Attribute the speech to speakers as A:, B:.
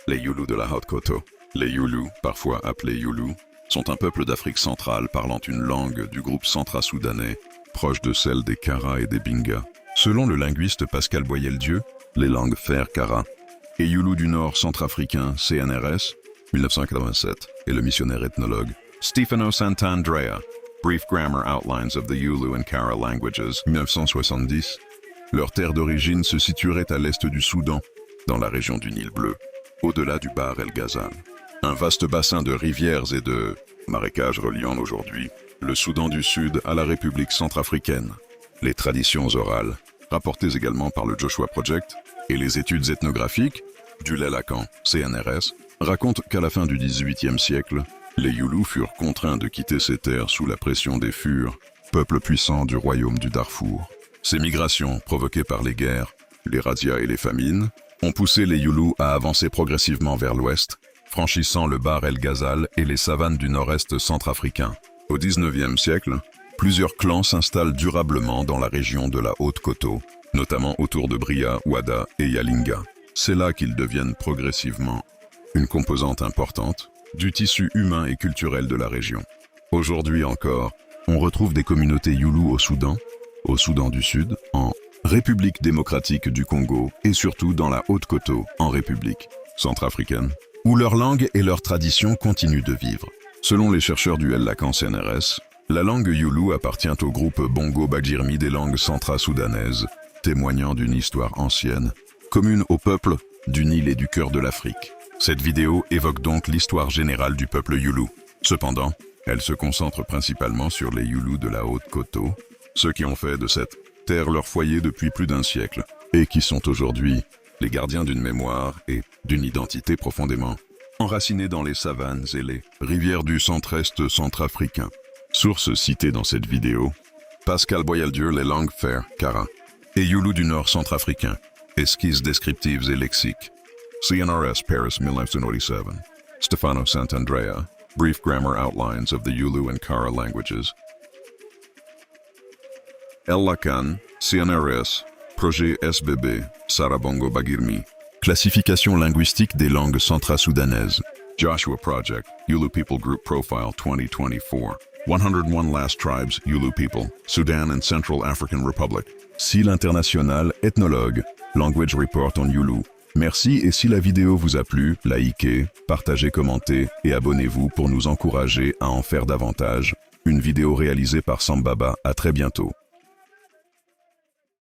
A: Les Youlous de la Haute-Koto. Les Youlous, parfois appelés Youlous, sont un peuple d'Afrique centrale parlant une langue du groupe centra-soudanais, proche de celle des Kara et des Binga. Selon le linguiste Pascal Boyel-Dieu, les langues Fer-Kara et Youlous du Nord centrafricain, CNRS, 1987, et le missionnaire ethnologue Stefano Sant'Andrea, Brief Grammar Outlines of the Youlou and Kara Languages, 1970, leur terre d'origine se situerait à l'est du Soudan, dans la région du Nil Bleu, au-delà du Bahr el-Ghazal. Un vaste bassin de rivières et de marécages reliant aujourd'hui le Soudan du Sud à la République centrafricaine. Les traditions orales, rapportées également par le Joshua Project, et les études ethnographiques du Lacan, CNRS, racontent qu'à la fin du XVIIIe siècle, les Youlous furent contraints de quitter ces terres sous la pression des Furs, peuple puissant du royaume du Darfour. Ces migrations, provoquées par les guerres, les razzias et les famines, ont poussé les Youlous à avancer progressivement vers l'ouest, franchissant le Bahr el-Ghazal et les savanes du nord-est centrafricain. Au XIXe siècle, plusieurs clans s'installent durablement dans la région de la Haute-Koto, notamment autour de Bria, Ouada et Yalinga. C'est là qu'ils deviennent progressivement une composante importante du tissu humain et culturel de la région. Aujourd'hui encore, on retrouve des communautés Youlous au Soudan du Sud, en République démocratique du Congo et surtout dans la Haute-Koto, en République centrafricaine, où leur langue et leur tradition continuent de vivre. Selon les chercheurs du Lacan CNRS, la langue Youlou appartient au groupe Bongo-Bagirmi des langues centra-soudanaises, témoignant d'une histoire ancienne, commune au peuple du Nil et du cœur de l'Afrique. Cette vidéo évoque donc l'histoire générale du peuple Youlou. Cependant, elle se concentre principalement sur les Youlous de la Haute-Koto, ceux qui ont fait de cette terre leur foyer depuis plus d'un siècle, et qui sont aujourd'hui les gardiens d'une mémoire et d'une identité profondément enracinée dans les savanes et les rivières du centre-est centrafricain. Sources citées dans cette vidéo: Pascal Boyel-Dieu, les langues Fer-Kara et Youlous du Nord centrafricain, esquisses descriptives et lexiques. CNRS Paris 1987. Stefano Sant'Andrea, Brief Grammar Outlines of the Youlou and Kara Languages. Lacan, CNRS, Projet SBB, Sarabongo Bagirmi. Classification linguistique des langues centra-soudanaises. Joshua Project, Youlou People Group Profile 2024. 101 Last Tribes, Youlou People, Sudan and Central African Republic. SIL International, ethnologue, Language Report on Youlou. Merci, et si la vidéo vous a plu, likez, partagez, commentez et abonnez-vous pour nous encourager à en faire davantage. Une vidéo réalisée par Sambaba. À très bientôt.